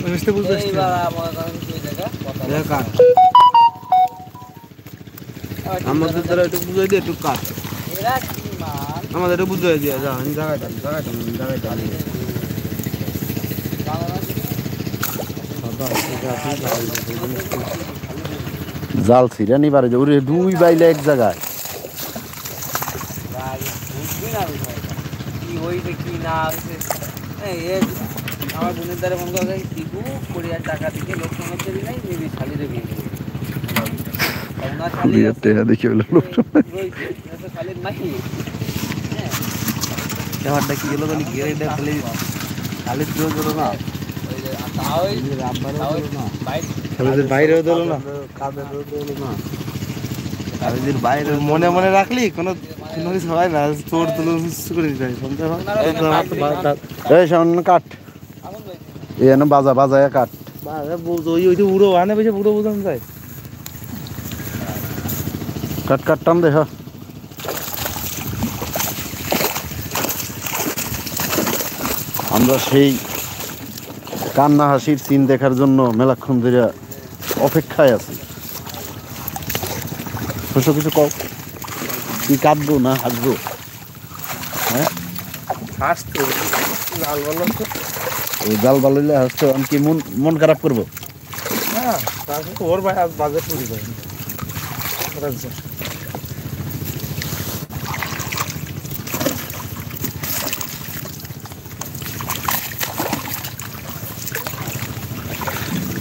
বুঝতে বুঝতে এইবার আমার কারণ কি জায়গা কথা কাট আমাদের দ্বারা একটু বুঝাই দিয়ে একটু কাট এরা কি মান আমাদের একটু বুঝাই দিয়ে যা জায়গাটা জাল ছিঁড়ে নিবার ওরে দুই বাইলে এক জায়গায় কি হইছে কি না হইছে আমার বোনের দ্বারা মনে করে দিবু 20,000 টাকা দিকে লোক সমাজের নাই নিবি শালিরে বিয়ে করবি ওনার শালি দেখি হলো শালির নাই ব্যাপারটা কি গেল বলি গেরে খালি খালির জোর জোর না বাইরেও দিল না কাদের বাইরে মনে মনে রাখলি কোনো কিছু হয় না চোর তুলো করে দিতে এই সামনে কাট এনে বাজায় কাট ওই উড়ো আনে বেশি উড়ো বোঝান যায় কাট টান দেখ আমরা সেই কান্না হাসির সিন দেখার জন্য মেলাক্ষণ ধরে অপেক্ষায় আছি কিছু কও কি কাঁদবো না হাসবো হ্যাঁ হাসতো লাল বল ওই জাল বালইলে হাসতো আমি কি মন খারাপ করবো হ্যাঁ ওর ভাই আজ বাজে পুরি ভাই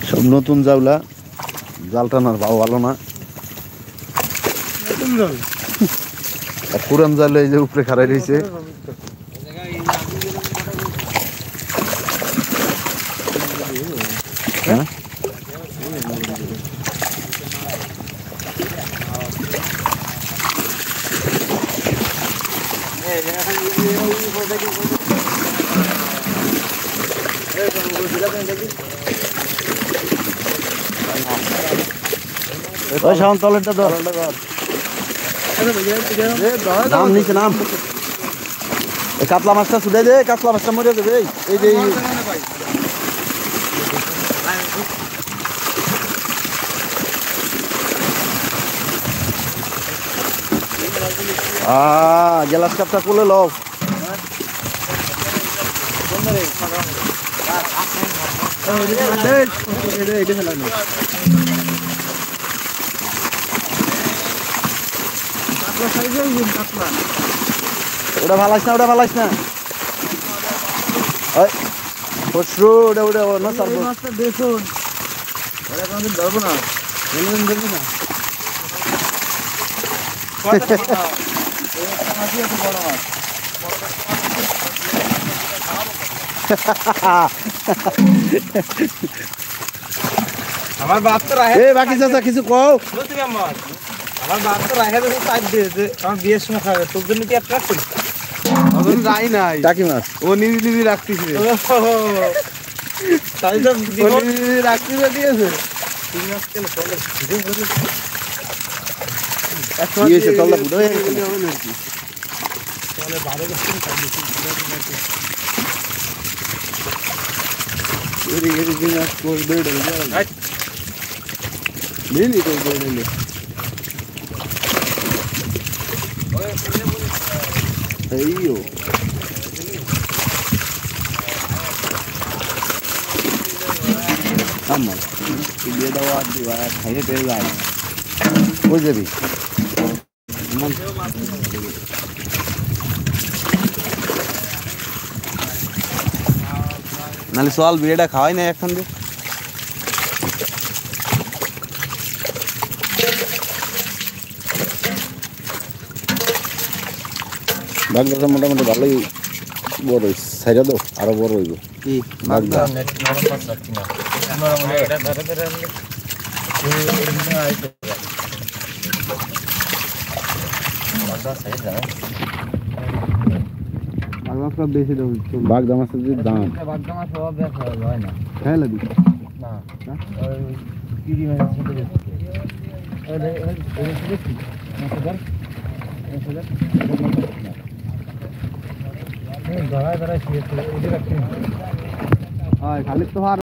সব নতুন জাউলা জাল টানার ভাও ভালো না পুরান জাল এই যে উপরে খাড়াই রয়েছে ওই সাউন তলেরটা ধর নাম নিচে নাম এই কাতলা মাছটা ছুটে দে কাতলা মাছটা মরে যাবে এই যে গ্লাস কাপটা খুলে লও ওটা ভালাইস না খসরু ওটা না মাছটা দেখুন ধরবো না আমার বাপ তো রাখে বাকি চাচা কিছু কও আমার বাপ তো রাখে তো সাইড দিয়েছে আমার বিয়ের সময় খাবে তোর জন্য কি একটা রাখছিস যাই নাই টাকি মাছ ও নিজে রাখতিস তাই তো রাখতিস দিয়েছে তল্লা বুড়ো হয়ে গেছে Ayo. Sama. Dia dawa dua kaya pelai. Oh jadi. নালে সোয়াল বিড়াটা খাওয়াই না এখন দিয়ে বাগদাটা মোটামুটি ভালোই বড় হয়েছে সাইডা দাও আরো বড় হইব কি বাগদা বেশি দাম বাগদা মাছের যে দাম বাগদা মাছ সব দেখা হয় না খাই লাগি না কিরি মাছ ছোট খালি তো